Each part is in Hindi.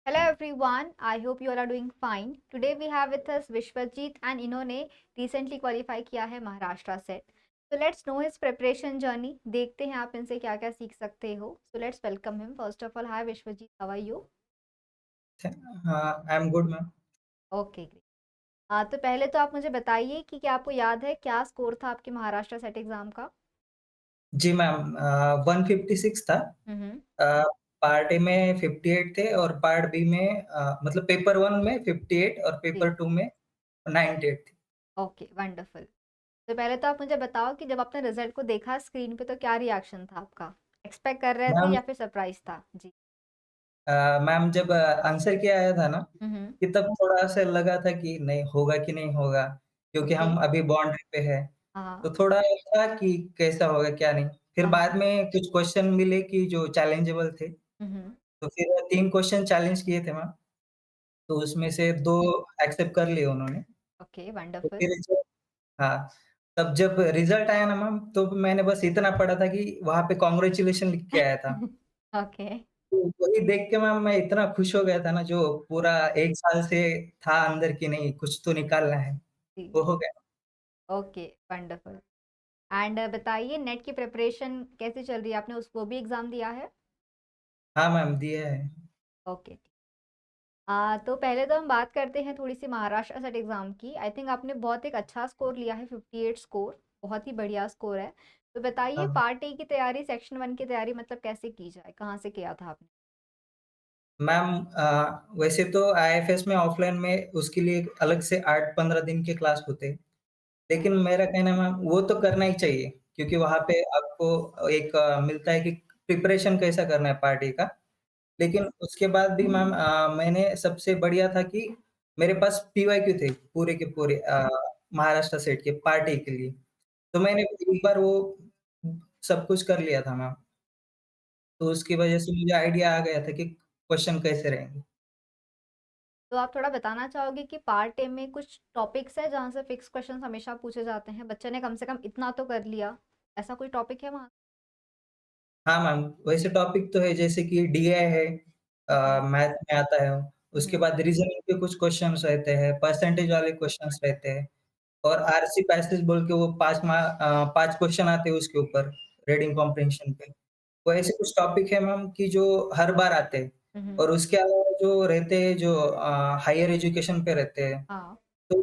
Hello everyone, I hope you all are doing fine. Today we have with us Vishwajit and इन्होंने recently qualify किया है Maharashtra set. So let's know his preparation journey. देखते हैं आप इनसे क्या क्या सीख सकते हो. So let's welcome him. First of all, hi Vishwajit, how are you? हाँ, I am good ma'am. Okay, great. तो पहले तो आप मुझे बताइए कि क्या आपको याद है क्या स्कोर था आपके महाराष्ट्र सेट एग्जाम का? जी मैम 156 था। हम्म. अ, पार्ट ए में 58 थे और पार्ट बी में मतलब पेपर 1 में 58 और पेपर जी. 2 में 98 थी। Okay, wonderful. तो पहले तो आप मुझे बताओ कि जब आपने रिजल्ट को देखा स्क्रीन पे तो क्या रिएक्शन था आपका? एक्सपेक्ट कर रहे थे मैम या फिर सरप्राइज था? जी. मैम जब आंसर की आया था ना, हम्म. कि तब थोड़ा-सा लगा था कि नहीं होगा कि नहीं होगा, क्योंकि ओके. हम अभी बाउंड्री पे हैं। हाँ. तो थोड़ा था कि कैसा होगा क्या नहीं। फिर हाँ. बाद में कुछ क्वेश्चन मिले कि जो चैलेंजेबल थे, हुँ। तो फिर 3 क्वेश्चन चैलेंज किए थे मैम। तो उसमें से 2 एक्सेप्ट कर लिए उन्होंने। ओके, तो वंडरफुल। फिर जब हाँ, तब जब रिज़ल्ट आया ना मैम, तो मैंने बस इतना पढ़ा था कि वहाँ पे कांग्रेचुलेशन लिख के आया था। ओके, तो वही देख के मैम मैं इतना खुश हो गया था ना, जो पूरा 1 साल से था अंदर कि नहीं कुछ तो निकालना है, जी। वो हो गया। Okay, wonderful. एंड बताइए नेट की प्रिपरेशन कैसी चल रही है? आपने उस वो भी एग्ज़ाम दिया है? हाँ मैम, दिया है। ओके। तो पहले तो हम बात करते हैं थोड़ी-सी महाराष्ट्र सेट एग्ज़ाम की। आई थिंक आपने बहुत एक अच्छा स्कोर लिया है 58 स्कोर, बहुत ही बढ़िया स्कोर है। तो बताइए हाँ। पार्ट ए की तैयारी, सेक्शन 1 की तैयारी मतलब कैसे की जाए? कहाँ से किया था आपने? मैम वैसे तो आईएफएस में ऑफ़लाइन में उसके लिए अलग से 8-15 दिन के क्लास होते हैं। लेकिन मेरा कहना है मैम वो तो करना ही चाहिए, क्योंकि वहाँ पे आपको एक मिलता है कि प्रिपरेशन कैसा करना है पार्टी का। लेकिन उसके बाद भी मैम मैंने सबसे बढ़िया था कि मेरे पास पीवाईक्यू थे पूरे के पूरे महाराष्ट्र सेट के पार्टी के लिए। तो मैंने एक बार वो सब कुछ कर लिया था मैम। तो उसकी वजह से मुझे आइडिया आ गया था कि क्वेश्चन कैसे रहेंगे। तो आप थोड़ा बताना चाहोगे कि पार्ट ए में कुछ टॉपिक्स हैं जहाँ से फिक्स क्वेश्चंस हमेशा पूछे जाते हैं? बच्चे ने कम से कम इतना तो कर लिया। ऐसा कोई टॉपिक है वहाँ? हाँ मैम, वैसे टॉपिक तो है जैसे कि डीआई है ओके। मैथ में आता है। उसके हुँ। बाद रीज़निंग के कुछ क्वेश्चन्स रहते हैं, परसेंटेज वाले क्वेश्चन्स रहते हैं और आरसी पैसेज बोल के वो 5 क्वेश्चन आते हैं उसके ऊपर रीडिंग कॉम्प्रिहेंशन पे। वो ऐसे कुछ टॉपिक है मैम कि जो हर बार आते हैं हुँ, हुँ। और उसके अलावा जो रहते हैं जो हायर एजुकेशन पे रहते हैं, हाँ, तो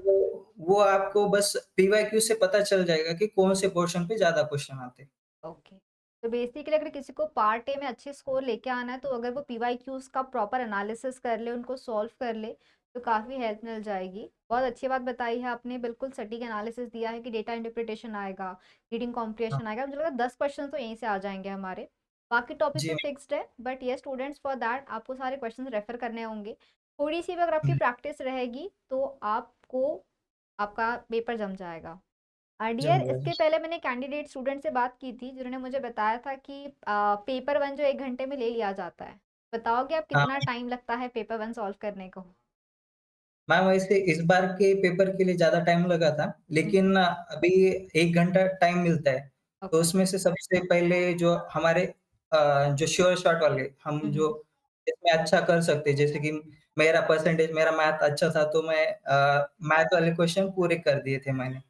वो आपको बस पीवाईक्यू से पता चल जाएगा कि कौन से पोर्शन पे ज़्यादा क्वेश्चन आते हैं। ओके। तो बेसिकली अगर किसी को पार्ट ए में अच्छे स्कोर लेके आना है तो अगर वो पीवाईक्यूज़ का प्रॉपर एनालिसिस कर ले, उनको सॉल्व कर ले, तो काफ़ी हेल्प मिल जाएगी। बहुत अच्छी बात बताई है आपने, बिल्कुल सटीक एनालिसिस दिया है कि डेटा इंटरप्रिटेशन आएगा, रीडिंग हाँ, कॉम्प्रिहेंशन आएगा। मुझे लगा 10 क्वेश्चन तो यहीं से आ जाएँगे हमारे। बाकी टॉपिक जी तो मैम। फिक्स्ड है, but yes students for that आपको सारे क्वेश्चंस रेफर करने होंगे। थोड़ी-सी भी अगर आपकी हुँ, प्रैक्टिस रहेगी, तो आपको आपका पेपर जम जाएगा। डियर जम इसके गया। पहले मैंने कैंडिडेट स्टूडेंट से बात की थी जिन्होंने मुझे बताया था कि पेपर 1 जो 1 घंटे में ले लिया जाता है। बताओगे आप हाँ, कितना टाइम लगता है पेपर 1 सॉल्व करने को? मैम वैसे इस बार के पेपर के लिए ज़्यादा टाइम लगा था, हुँ, लेकिन हुँ। अभी 1 घंटा टाइम मिलता है। तो ओके। उसमें से सबसे पहले जो हमारे जो श्योर शॉट वाले हम हुँ, जो हुँ। इसमें अच्छा कर सकते हैं, जैसे कि मेरा मैथ अच्छा था तो मैं मैथ वाले क्वेश्चन पूरे कर दिए थे मैंने।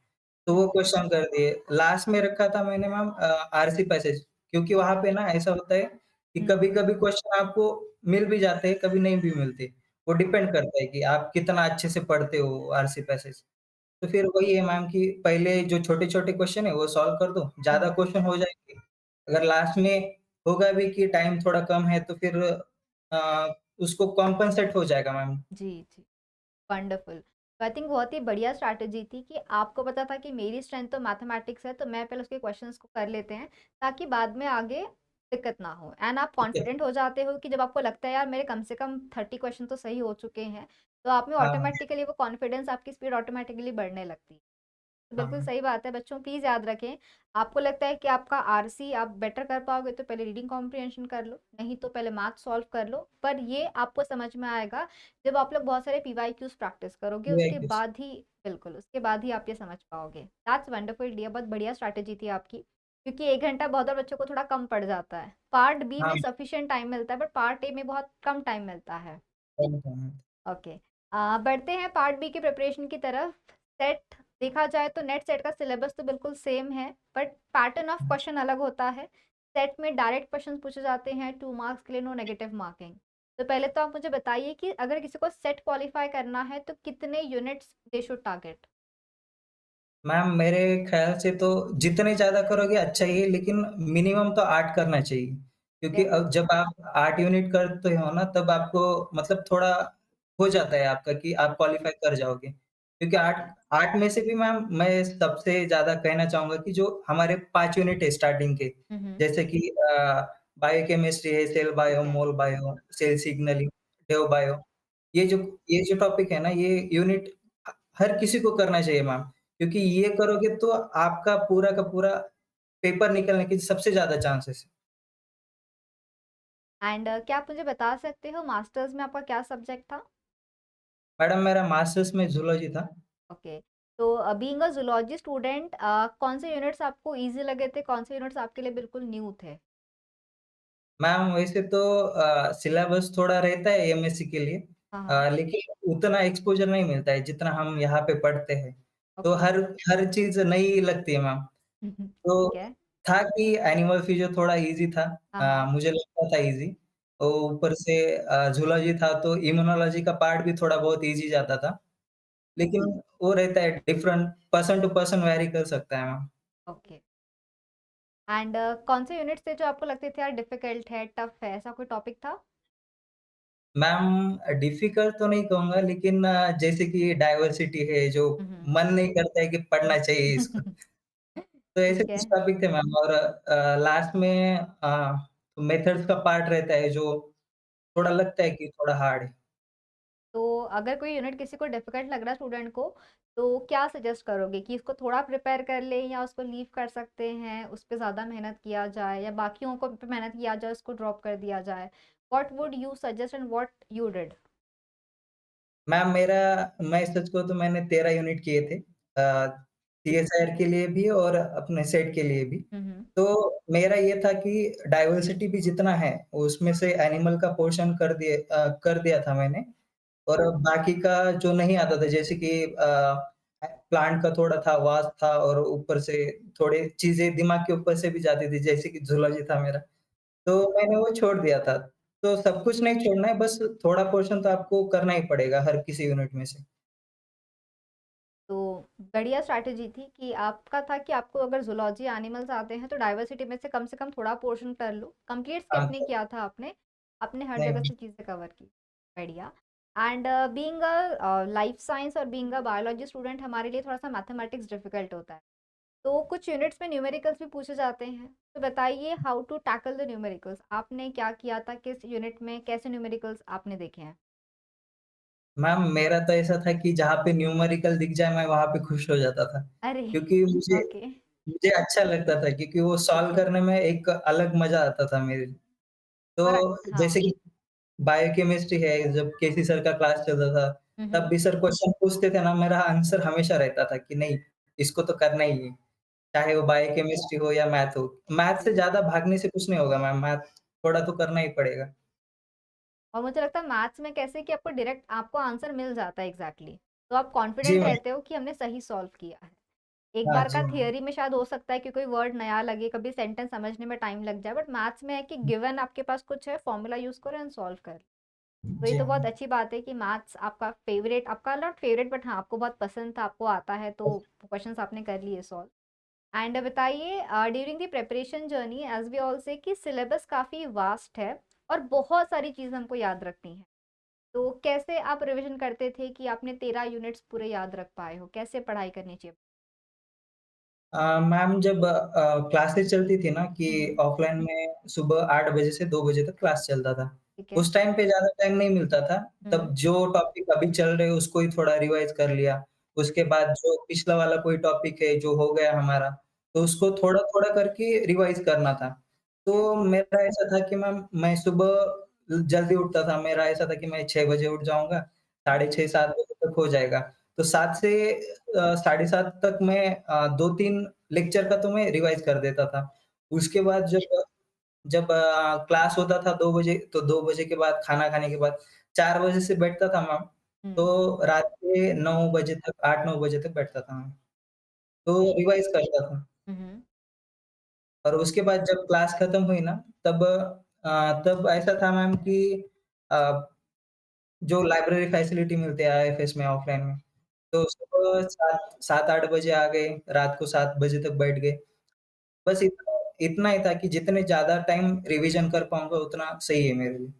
तो वो ओके। क्वेश्चन कर दिए। लास्ट में रखा था मैंने मैम आरसी पैसेज, क्योंकि वहाँ पे ना ऐसा होता है कि हुँ। कभी-कभी क्वेश्चन आपको मिल भी जाते हैं, कभी नहीं भी मिलते। वो हाँ। डिपेंड करता है कि आप कितना अच्छे से पढ़ते हो आरसी पैसेज। तो फिर वही है मैम कि पहले जो छोटे-छोटे क्वेश्चन है वो सॉल्व कर दो, हुँ, ज़्यादा हुँ। क्वेश्चन हो जाएँगे। अगर लास्ट में होगा भी कि टाइम थोड़ा कम है तो फिर उसको कॉम्पेंसेट हो जाएगा मैम। जी, जी। वंडरफुल। तो आई थिंक बहुत ही बढ़िया स्ट्रैटेजी थी कि आपको पता था कि मेरी स्ट्रेंथ तो मैथमेटिक्स है, तो मैं पहले उसके क्वेश्चंस को कर लेते हैं, ताकि बाद में आगे दिक्कत ना हो। एंड आप ठीक है। कॉन्फिडेंट हो जाते हो कि जब आपको लगता है यार मेरे कम से कम 30 क्वेश्चन तो सही हो चुके हैं, तो आप में हाँ, ऑटोमेटिकली वो कॉन्फिडेंस आपकी स्पीड ऑटोमेटिकली बढ़ने लगती है। तो बिल्कुल हाँ। सही बात है बच्चों, प्लीज़ याद रखें, आपको लगता है कि आपका आरसी आप बेटर कर पाओगे तो पहले रीडिंग कॉम्प्रिहेंशन कर लो, नहीं तो पहले मैथ सॉल्व कर लो। पर ये आपको समझ में आएगा जब आप लोग बहुत सारे पीवाईक्यूज़ प्रैक्टिस करोगे, उसके वीआईपीज़। बाद ही बिल्कुल, उसके बाद ही आप ये समझ पाओगे। दैट्स वंडरफुल डियर, बहुत बढ़िया स्ट्रैटेजी थी आपकी, क्योंकि 1 घंटा बहुत बार बच्चों को थोड़ा कम पड़ जाता है। पार्ट बी हाँ, में सफिशिएंट टाइम मिलता है, बट पार्ट ए में बहुत कम टाइम मिलता है। ओके। बढ़ते हैं पार्ट बी के प्रिपरेशन की तरफ। सेट देखा जाए तो नेट सेट का सिलेबस तो बिल्कुल सेम है, बट पैटर्न ऑफ क्वेश्चन अलग होता है। सेट में डायरेक्ट क्वेश्चन पूछे जाते हैं 2 मार्क्स के लिए, नो नेगेटिव मार्किंग। तो पहले तो आप मुझे बताइए कि अगर किसी को सेट क्वालिफाई करना है तो कितने units they should target? Ma'am मेरे ख़्याल से तो जितने ज़्यादा करोगे अच्छा ही है, लेकिन मिनिमम तो 8 करना चाहिए। क्योंकि कैसे? अब जब आप 8 यूनिट करते हो ना, तब आपको मतलब थोड़ा हो जाता है आपका कि आप क्वालीफ़ाई कर जाओगे। क्योंकि ओके। 8 में से भी मैम मैं सबसे ज़्यादा कहना चाहूँगा कि जो हमारे 5 यूनिट है स्टार्टिंग के, हम्म। जैसे कि बायोकेमिस्ट्री है, सेल बायो, ठीक है। Mol bio, cell signalling, dev bio, ये जो ये जो टॉपिक है ना, ये यूनिट हर किसी को करना चाहिए मैम। क्योंकि ये करोगे तो आपका पूरा का पूरा पेपर निकलने के सबसे ज़्यादा चांसेस है। एंड क्या आप मुझे बता सकते हो मास्टर्स में आपका क्या सब्जेक्ट था? मैडम मेरा मास्टर्स में ज़ूलॉजी था। ओके। तो बीइंग अ ज़ूलॉजी स्टूडेंट कौन से यूनिट्स आपको ईज़ी लगे थे? कौन से यूनिट्स आपके लिए बिल्कुल न्यू थे? मैम वैसे तो सिलेबस थोड़ा रहता है एमएससी के लिए हाँ, हाँ। लेकिन उतना एक्सपोज़र नहीं मिलता है जितना हम यहाँ पे पढ़ते हैं। तो ओके। हर हर चीज़ नई लगती है मैम। तो ठीक है। था कि एनिमल फिजियो थोड़ा ईज़ी था हाँ, हाँ। मुझे लगता था ईज़ी और ऊपर से ज़ूलॉजी था तो इम्यूनोलॉजी का पार्ट भी थोड़ा बहुत ईज़ी जाता था। लेकिन वो रहता है different person to person vary कर सकता है मैम। ओके। एंड कौन से यूनिट्स थे जो आपको लगते थे यार डिफ़िकल्ट है, टफ है, ऐसा कोई टॉपिक था? मैम डिफ़िकल्ट तो नहीं कहूँगा लेकिन जैसे कि डाइवर्सिटी है जो हुँ, हुँ। मन नहीं करता है कि पढ़ना चाहिए इसको। तो ऐसे ठीक है। कुछ टॉपिक थे मैम और लास्ट में मेथड्स का पार्ट रहता है जो थोड़ा लगता है कि थोड़ा हार्ड है। तो अगर कोई यूनिट किसी को डिफ़िकल्ट लग रहा है स्टूडेंट को, तो क्या सजेस्ट करोगे कि इसको थोड़ा प्रिपेयर कर लें या उसको लीव कर सकते हैं, उस पे ज़्यादा मेहनत किया जाए या बाकियों को पे मेहनत किया जाए, उसको ड्रॉप कर दिया जाए? What would you suggest and what you did? Ma'am मैं सच कहूँ तो मैंने 13 यूनिट किए थे सीएसआईआर के लिए भी और अपने सेट के लिए भी। हुँ, हुँ। तो मेरा ये था कि डाइवर्सिटी भी जितना है, उसमें से एनिमल का पोर्शन कर दिया था मैंने और बाकी का जो नहीं आता था जैसे कि प्लांट का थोड़ा था, वास्ट था और ऊपर से थोड़ी चीज़ें दिमाग के ऊपर से भी जाती थी जैसे कि ज़ूलॉजी था मेरा, तो मैंने वो छोड़ दिया था। तो सब कुछ नहीं छोड़ना है, बस थोड़ा पोर्शन तो आपको करना ही पड़ेगा हर किसी यूनिट में से। तो बढ़िया स्ट्रैटेजी थी कि आपका था कि आपको अगर ज़ूलॉजी एनिमल्स आते हैं तो डाइवर्सिटी में से कम थोड़ा पोर्शन कर लो। कंप्लीट हाँ, स्किप नहीं किया था आपने, आपने हर जगह नहीं, से चीज़ें कवर की। बढ़िया। And being a life science और बीइंग अ बायोलॉजी स्टूडेंट हमारे लिए थोड़ा-सा मैथमेटिक्स डिफ़िकल्ट होता है। तो कुछ यूनिट्स में न्यूमेरिकल्स भी पूछे जाते हैं। तो बताइए how to tackle the numericals? आपने क्या किया था? किस यूनिट में कैसे न्यूमेरिकल्स आपने देखे हैं? मैम मेरा तो ऐसा था कि जहाँ पे न्यूमेरिकल दिख जाए मैं वहाँ पे खुश हो जाता था। अरे! क्योंकि मुझे ओके। मुझे अच्छा लगता था क्योंकि वो ठीक सॉल्व है। करने में एक अलग मज़ा आता था मेरे लिए। और तो हाँ। जैसे कि बायोकेमिस्ट्री है, जब केसी सर का क्लास चलता था, हुँ, तब हुँ। भी सर क्वेश्चन पूछते थे ना, मेरा आंसर हमेशा रहता था कि नहीं, इसको तो करना ही है। चाहे वो बायोकेमिस्ट्री हो या मैथ हो। मैथ से जी। ज़्यादा भागने से कुछ नहीं होगा मैम, मैथ थोड़ा तो करना ही पड़ेगा। और मुझे लगता है मैथ्स में कैसे कि आपको डायरेक्ट आपको आंसर मिल जाता है एग्ज़ैक्टली। तो आप जी कॉन्फिडेंट मैम। रहते हो कि हमने सही सॉल्व किया है। एक हाँ बार जी का मैम। थियरी में शायद हो सकता है कि कोई वर्ड नया लगे, कभी सेंटेंस समझने में टाइम लग जाए, बट मैथ्स में है कि गिवन आपके पास कुछ है, फॉर्मूला यूज़ करो एंड सॉल्व कर। तो ये जी तो बहुत मैम। अच्छी बात है कि मैथ्स आपका फ़ेवरेट, आपका नॉट फ़ेवरेट बट हाँ, आपको बहुत पसंद था, आपको आता है तो क्वेश्चंस आपने कर लिए सॉल्व। एंड बताइए during the preparation journey as we all से कि सिलेबस काफ़ी वास्ट है और बहुत सारी चीज़ें हमको याद रखनी है। तो कैसे आप रिवीजन करते थे कि आपने 13 यूनिट्स पूरे याद रख पाए हो? कैसे पढ़ाई करनी चाहिए? मैम जब क्लासेस चलती थी ना कि हुँ, हुँ। ऑफलाइन में सुबह 8 बजे से 2 बजे तक क्लास चलता था। ठीक है। उस टाइम पे ज़्यादा टाइम नहीं मिलता था, हुँ, तब जो टॉपिक अभी चल रहे उसको ही थोड़ा रिवाइज़ कर लिया। उसके बाद जो पिछला वाला कोई टॉपिक है जो हो गया हमारा, तो उसको थोड़ा-थोड़ा करके रिवाइज़ करना था। ठीक है। तो मेरा ऐसा था कि मैम मैं सुबह जल्दी उठता था, मेरा ऐसा था कि मैं 6 बजे उठ जाऊँगा, हुँ, साढ़े 6-7 बजे तक हो जाएगा। तो 7 से साढ़े 7 तक मैं 2-3 लेक्चर का तो मैं रिवाइज़ कर देता था। उसके बाद जब जब क्लास होता था 2 बजे, तो 2 बजे के बाद खाना खाने के बाद 4 बजे से बैठता था मैम, हुँ, तो रात के 9 बजे तक 8-9 बजे तक बैठता था मैं। तो ओके। रिवाइज़ करता था हुँ, हुँ, और उसके बाद जब क्लास खत्म हुई ना, तब ऐसा था मैम कि अ, जो लाइब्रेरी फैसिलिटी मिलती है आईएफएस में ऑफलाइन में, तो सुबह 7-8 बजे आ गए, रात को 7 बजे तक बैठ गए। बस इतना इतना ही था कि जितने ज़्यादा टाइम रिवीज़न कर पाऊँगा उतना सही है मेरे लिए।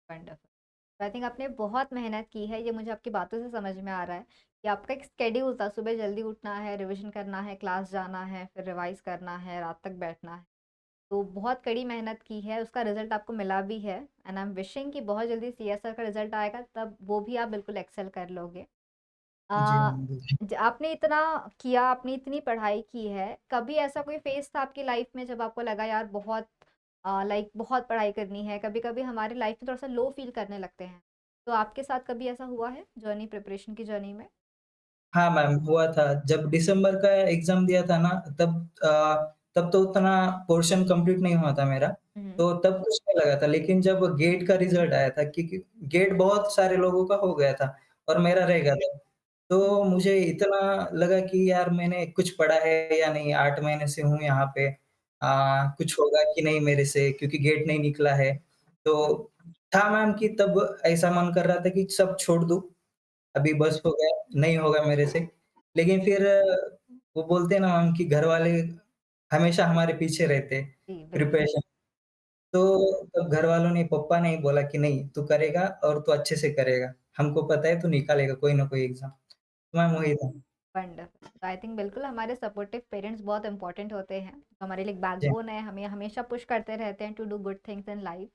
वंडरफुल। तो आई थिंक आपने बहुत मेहनत की है, ये मुझे आपकी बातों से समझ में आ रहा है कि आपका एक शेड्यूल था, सुबह जल्दी उठना है, रिविज़न करना है, क्लास जाना है, फिर रिवाइज़ करना है, रात तक बैठना है। तो बहुत कड़ी मेहनत की है, उसका रिज़ल्ट आपको मिला भी है एंड आई एम विशिंग कि बहुत जल्दी सीएसआर का रिज़ल्ट आएगा, तब वो भी आप बिल्कुल एक्सेल कर लोगे। जी अ, मैम, बिल्कुल। आपने इतना किया, आपने इतनी पढ़ाई की है, कभी ऐसा कोई फ़ेज़ था आपकी लाइफ़ में जब आपको लगा यार बहुत लाइक बहुत पढ़ाई करनी है, कभी-कभी हमारी लाइफ़ में थोड़ा-सा लो फ़ील करने लगते हैं। तो आपके साथ कभी ऐसा हुआ है जर्नी प्रिपरेशन की जर्नी में? हाँ मैम, हुआ था। जब दिसंबर का एग्ज़ाम दिया था ना, तब तो उतना पोर्शन कंप्लीट नहीं हुआ था मेरा, हुँ, हुँ। तो तब कुछ नहीं लगा था। लेकिन जब गेट का रिज़ल्ट आया था, क्योंकि गेट बहुत सारे लोगों का हो गया था और मेरा रह गया था। हुँ, तो मुझे इतना लगा कि यार मैंने कुछ पढ़ा है या नहीं, 8 महीने से हूँ यहाँ पे, कुछ होगा कि नहीं मेरे से, क्योंकि गेट नहीं निकला है। हुँ, तो था मैम कि तब ऐसा मन कर रहा था कि सब छोड़ दूँ, अभी बस हो गया, नहीं होगा मेरे से। लेकिन फिर वो बोलते हैं ना मैम कि घरवाले हमेशा हमारे पीछे रहते हैं, जी, बिल्कुल। प्रिपरेशन। तो तब घरवालों ने, पापा ने बोला कि नहीं तू करेगा और तू अच्छे से करेगा। हमको पता है तू निकालेगा कोई ना कोई एग्ज़ाम। तो मैम वही था। वंडरफुल। तो आई थिंक बिल्कुल हमारे सपोर्टिव पेरेंट्स बहुत इंपॉर्टेंट होते हैं, तो हमारे लिए जी। बैकबोन है, हमें हमेशा पुश करते रहते हैं to do good things in life.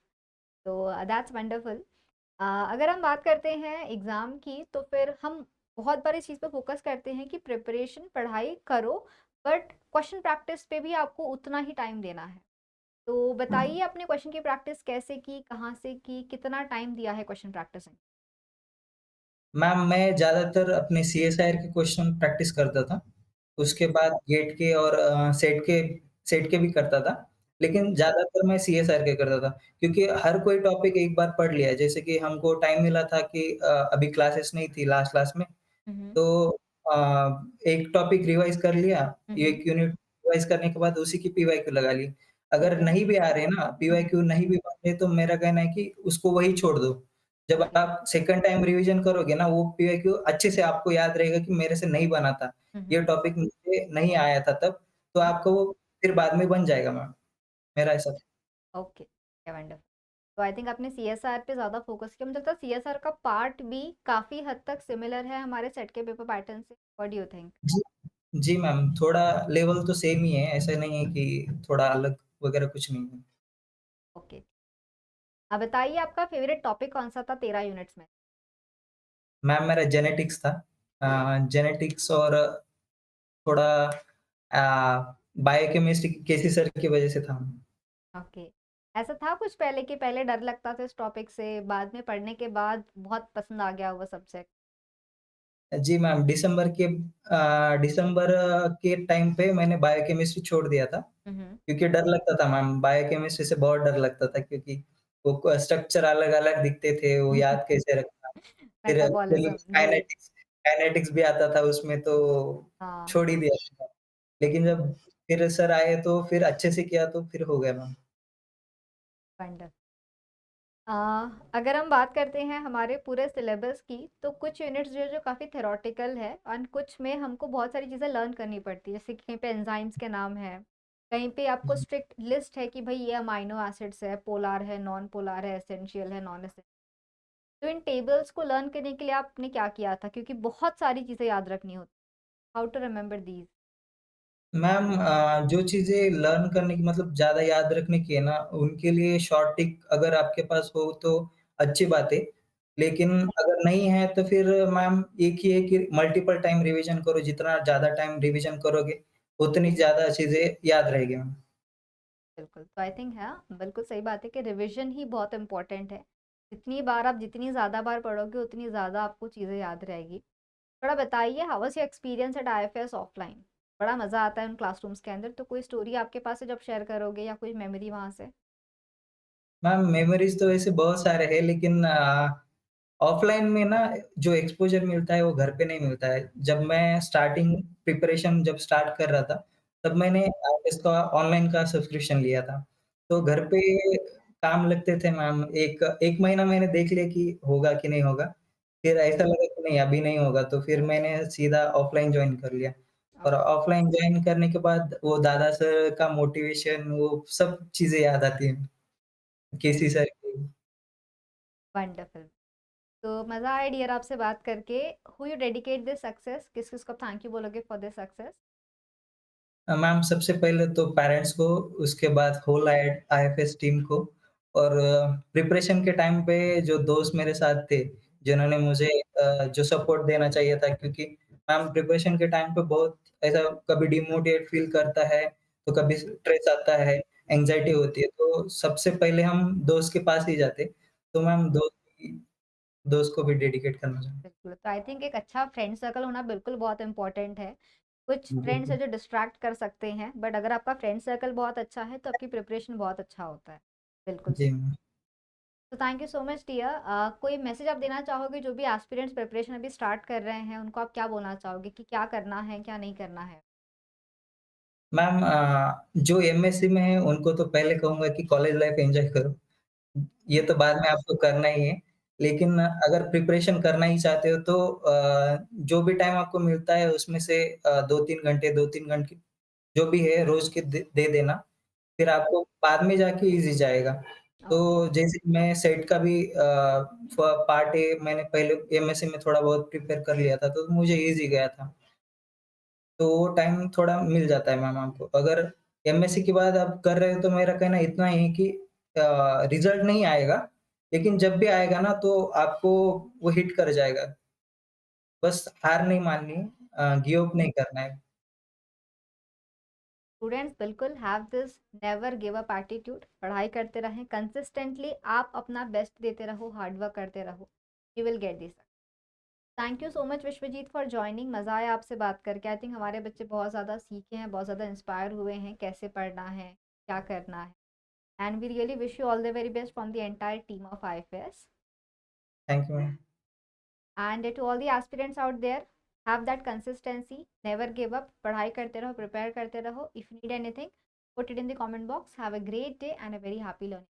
तो दैट्स वंडरफुल। अगर हम बात करते हैं एग्ज़ाम की, तो फिर हम बहुत बार इस चीज़ पे फोकस करते हैं कि प्रिपरेशन पढ़ाई करो, बट क्वेश्चन प्रैक्टिस पे भी आपको उतना ही टाइम देना है। तो बताइए आपने क्वेश्चन की प्रैक्टिस कैसे की, कहाँ से की, कितना टाइम दिया है क्वेश्चन प्रैक्टिस में? मैम मैं ज़्यादातर अपने सीएसआईआर के क्वेश्चन प्रैक्टिस करता था। उसके बाद गेट के और सेट के भी करता था। लेकिन ज़्यादातर मैं सीएसआईआर के करता था, क्योंकि हर कोई टॉपिक एक बार पढ़ लिया है। जैसे कि हमको टाइम मिला था कि अभी क्लासेस नहीं थी लास्ट क्लास में, हुँ, हुँ। तो एक टॉपिक रिवाइज़ कर लिया, हुँ, हुँ। एक यूनिट रिवाइज़ करने के बाद उसी की पीवाईक्यू लगा ली। अगर ओके। नहीं भी आ रहे ना, हुँ, हुँ। पीवाईक्यू नहीं भी बन रहे, तो मेरा कहना है कि उसको वही छोड़ दो। जब ओके। आप सेकंड टाइम रिवीजन करोगे ना, वो पीवाईक्यू अच्छे से आपको याद रहेगा कि मेरे से नहीं बना था, हुँ, ये हुँ। टॉपिक मुझे नहीं आया था तब, तो हुँ। आपको वो फिर बाद में बन जाएगा मैम, मेरा ऐसा था। Okay, wonderful. तो आई थिंक आपने सीएसआर पे ज़्यादा फोकस किया, मुझे लगता है सीएसआर का पार्ट भी काफ़ी हद तक सिमिलर है हमारे सेट के पेपर पैटर्न से। What do you think? जी, जी मैम, थोड़ा लेवल तो सेम ही है, ऐसा नहीं है कि थोड़ा अलग वगैरह कुछ नहीं है। ओके। अब बताइए आपका फेवरेट टॉपिक कौन-सा था 13 यूनिट्स में? मैम मेरा जेनेटिक्स था। जेनेटिक्स और थोड़ा बायोकेमिस्ट्री केसी सर की वजह से था। ओके। ऐसा था कुछ पहले कि पहले डर लगता था इस टॉपिक से, बाद में पढ़ने के बाद बहुत पसंद आ गया वो सब्जेक्ट? जी मैम, दिसंबर के टाइम पे मैंने बायोकेमिस्ट्री छोड़ दिया था, हुँ, हुँ। क्योंकि डर लगता था मैम, बायोकेमिस्ट्री से बहुत डर लगता था, क्योंकि वो स्ट्रक्चर अलग-अलग दिखते थे, वो याद कैसे रखना। फिर मेटाबॉलिज़्म, जी। काइनेटिक्स भी आता था उसमें, तो हाँ, छोड़ ही दिया था। लेकिन जब फिर सर आए तो फिर अच्छे से किया तो फिर हो गया मैम। वंडरफुल। अ, अगर हम बात करते हैं हमारे पूरे सिलेबस की, तो कुछ यूनिट्स जो जो काफ़ी थ्योरेटिकल है और कुछ में हमको बहुत सारी चीज़ें लर्न करनी पड़ती है, जैसे कि कहीं पे एंजाइम्स के नाम है, कहीं पे आपको जी। स्ट्रिक्ट लिस्ट है कि भाई ये अमाइनो एसिड्स है, पोलर है, नॉन पोलर है, एसेंशियल है, नॉन एसेंशियल। तो इन टेबल्स को लर्न करने के लिए आपने क्या किया था, क्योंकि बहुत सारी चीज़ें याद रखनी होती, how to remember these? Ma'am जो चीज़ें लर्न करने की, मतलब ज़्यादा याद रखने की है ना, उनके लिए शॉर्ट ट्रिक अगर आपके पास हो तो अच्छी बात है। लेकिन अगर नहीं है तो फिर मैम एक ही है कि मल्टीपल टाइम रिवीजन करो, जितना ज़्यादा टाइम रिवीजन करोगे, उतनी ज़्यादा चीज़ें याद रहेगी मैम। बिल्कुल, तो आई थिंक हाँ, बिल्कुल सही बात है कि रिविज़न ही बहुत इम्पोर्टेंट है। जितनी बार आप जितनी ज़्यादा बार पढ़ोगे, उतनी ज़्यादा आपको चीज़ें याद रहेगी। थोड़ा बताइए how was your experience eight IFS offline? बड़ा मज़ा आता है उन क्लासरूम्स के अंदर, तो कोई स्टोरी आपके पास है जब शेयर करोगे या कोई मेमोरी वहाँ से? मैम मेमोरीज़ तो ऐसे बहुत सारे हैं लेकिन ऑफ़लाइन में ना जो एक्सपोज़र मिलता है वो घर पे नहीं मिलता है। जब मैं स्टार्टिंग प्रिपरेशन जब स्टार्ट कर रहा था, तब मैंने इसका ऑनलाइन का सब्सक्रिप्शन लिया था। तो घर पे काम लगते थे मैम, 1 महीना मैंने देख लिया कि होगा कि नहीं होगा। फिर ऐसा लगा कि नहीं अभी नहीं होगा तो फिर मैंने सीधा ऑफ़लाइन जॉइन कर लिया। और ऑफ़लाइन जॉइन करने के बाद वो दादा सर का मोटिवेशन वो सब चीज़ें याद आती हैं। केसी सर की। वंडरफुल। तो मज़ा आया डियर आपसे बात करके। Who you dedicate this success, किस-किस को थैंक यू बोलोगे फॉर दिस सक्सेस? मैम सबसे पहले तो पेरेंट्स को, उसके बाद होल आईएफएस टीम को और प्रिपरेशन के टाइम पे जो दोस्त मेरे साथ थे, जिन्होंने मुझे जो सपोर्ट देना चाहिए था क्योंकि मैम प्रिपरेशन के टाइम पे बहुत ऐसा कभी डिमोटिवेट फील करता है, तो कभी स्ट्रेस आता है, एंग्ज़ायटी होती है, तो सबसे पहले हम दोस्त के पास ही जाते। तो मैम दोस्त को भी डेडिकेट करना चाहूँगा। बिल्कुल, तो आई थिंक एक अच्छा फ्रेंड सर्कल होना बिल्कुल बहुत इम्पोर्टेंट है। कुछ जी, फ्रेंड्स हैं जो डिस्ट्रैक्ट कर सकते हैं, बट अगर आपका फ्रेंड सर्कल बहुत अच्छा है, तो आपकी प्रिपरेशन बहुत अच्छा होता है। बिल्कुल जी सही। मैम। तो thank you so much dear. कोई मैसेज आप देना चाहोगे जो भी एस्पिरेंट्स प्रिपरेशन अभी स्टार्ट कर रहे हैं, उनको आप क्या बोलना चाहोगे कि क्या करना है, क्या नहीं करना है? मैम जो एमएससी में है उनको तो पहले कहूँगा कि कॉलेज लाइफ एन्जॉय करो। ये तो बाद में आपको करना ही है। लेकिन अगर प्रिपरेशन करना ही चाहते हो तो जो भी टाइम आपको मिलता है उसमें से 2-3 घंटे जो भी है रोज़ के दे देना। फिर आपको बाद में जाके ईज़ी जाएगा। ओके। तो जैसे कि मैं सेट का भी पार्ट ए मैंने पहले एमएससी में थोड़ा बहुत प्रिपेयर कर लिया था, तो मुझे ईज़ी गया था। तो वो टाइम थोड़ा मिल जाता है मैम आपको। अगर एमएससी के बाद आप कर रहे हो तो मेरा कहना इतना ही है कि रिज़ल्ट नहीं आएगा, लेकिन जब भी आएगा ना तो आपको वो हिट कर जाएगा। बस हार नहीं माननी गिव अप नहीं करना है। स्टूडेंट्स बिल्कुल have this never give up attitude. पढ़ाई करते रहें कंसिस्टेंटली, आप अपना बेस्ट देते रहो, हार्ड वर्क करते रहो, you will get this. Thank you so much Vishwajeet for joining. मज़ा आया आपसे बात करके। आई थिंक हमारे बच्चे बहुत ज़्यादा सीखे हैं, बहुत ज़्यादा इंस्पायर हुए हैं कैसे पढ़ना है, क्या करना है। And we really wish you all the very best from the entire team of IFS. Thank you ma'am. And to all the aspirants out there, have that consistency, never give up, पढ़ाई करते रहो, प्रिपेयर करते रहो। If you need anything, put it in the comment box. Have a great day and a very happy learning.